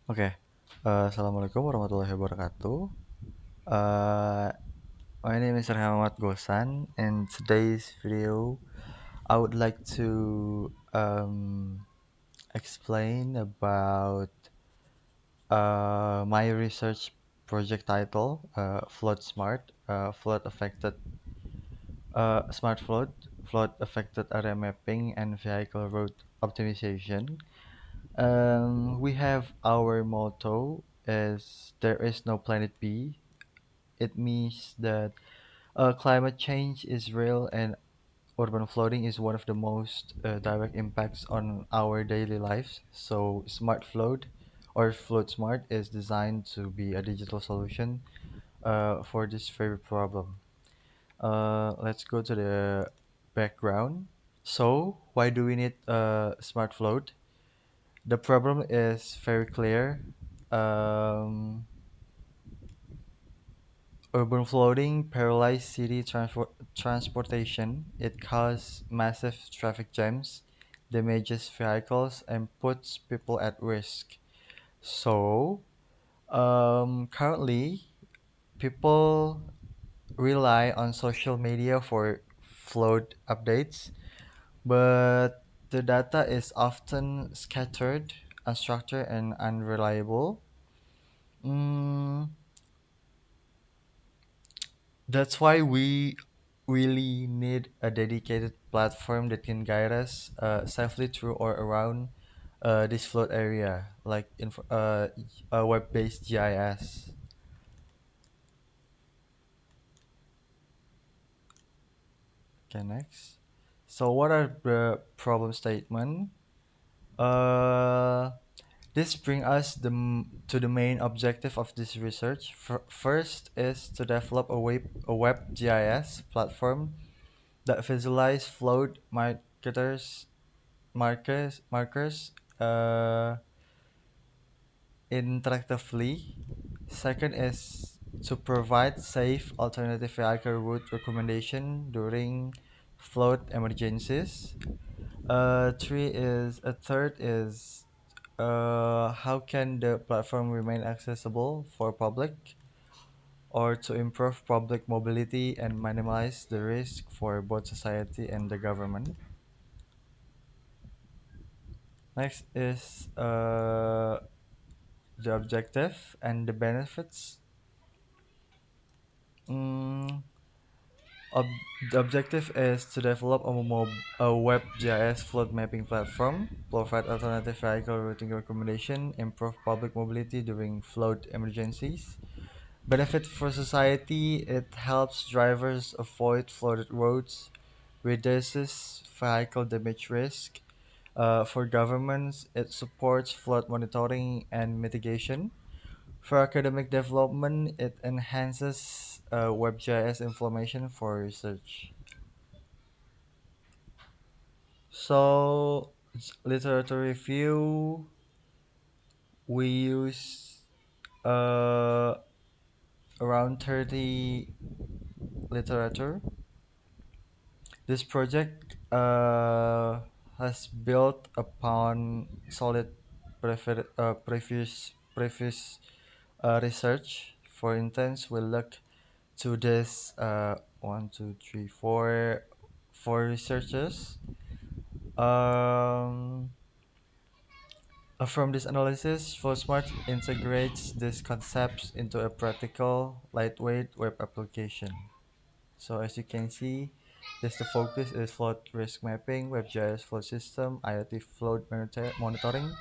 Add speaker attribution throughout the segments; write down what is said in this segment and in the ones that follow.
Speaker 1: Oke, Assalamualaikum warahmatullahi wabarakatuh. Uh, my name is Rahmat Gosan, and today's video, I would like to explain about my research project title, Flood Smart, flood affected area mapping and vehicle road optimization. We have our motto is there is no planet B. It means that climate change is real and urban flooding is one of the most direct impacts on our daily lives. So, Smart Flood or Flood Smart is designed to be a digital solution for this very problem. Let's go to the background. So, why do we need Smart Flood? The problem is very clear. Um, Urban flooding paralyzed city transportation. It causes massive traffic jams, damages vehicles, and puts people at risk. So, currently, people rely on social media for flood updates, but the data is often scattered, unstructured, and unreliable. Mm, That's why we really need a dedicated platform that can guide us safely through or around this flood area, like a web-based GIS. Okay, next. So, what are the problem statement? Uh, this bring us to the main objective of this research. First is to develop a web GIS platform that visualize flood markers uh, interactively. Second is to provide safe alternative vehicle route recommendation during flood emergencies. Third is how can the platform remain accessible for public or to improve public mobility and minimize the risk for both society and the government. Next is the objective and the benefits. Mm, ob- the objective is to develop a web GIS flood mapping platform, provide alternative vehicle routing recommendation, improve public mobility during flood emergencies. Benefit for society, it helps drivers avoid flooded roads, reduces vehicle damage risk. For governments, it supports flood monitoring and mitigation. For academic development, it enhances WebGIS information for research. So, literature review, we use uh, around 30 literature. This project has built upon solid previous research. For instance, we look to this one, two, three, four researchers. Um, from this analysis, FlowSmart integrates these concepts into a practical, lightweight web application. So as you can see, this the focus is flood risk mapping, WebGIS flood system, IoT flood monitoring,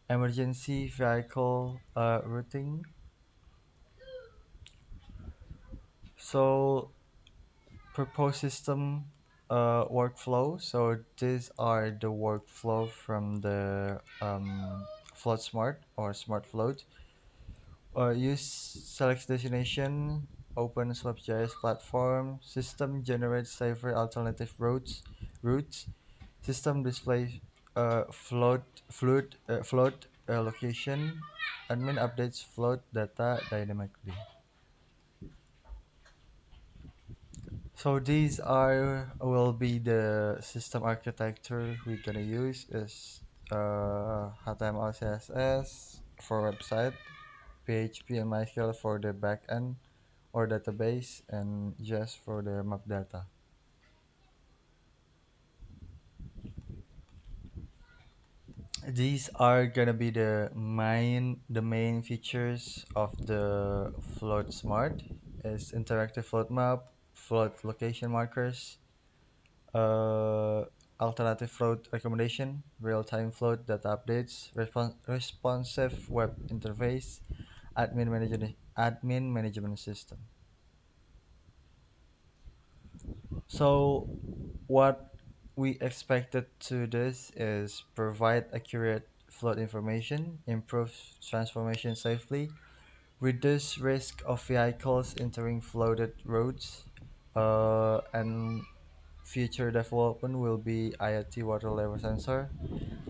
Speaker 1: emergency vehicle routing. So proposed system workflow. So these are the workflow from the Flood Smart or Smart Float. Use select destination, open WebGIS platform, system generates safer alternative routes, system display flood location, admin updates flood data dynamically. So these are will be the system architecture we're gonna use is HTML CSS. for website, PHP and MySQL for the backend or database, and just for the map data. These are gonna be the main features of the Float Smart is interactive float map, float location markers, uh, alternative float recommendation, real-time float data updates, responsive web interface, admin management system. So what we expected to this is provide accurate flood information, improve transformation safely, reduce risk of vehicles entering flooded roads, and future development will be IoT water level sensor,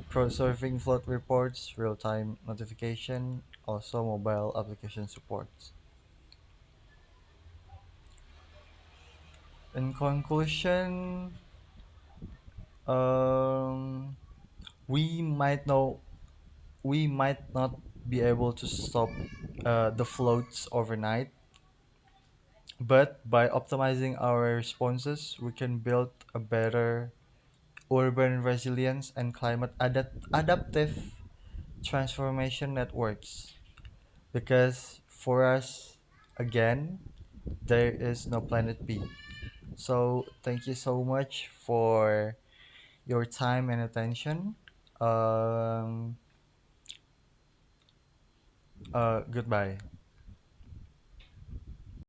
Speaker 1: crowd-surfing flood reports, real-time notification, also mobile application supports. In conclusion, um, we might know we might not be able to stop the floats overnight, but by optimizing our responses, we can build a better urban resilience and climate adaptive transformation networks. Because for us, again, there is no planet B. So thank you so much for your time and attention. Um, Goodbye.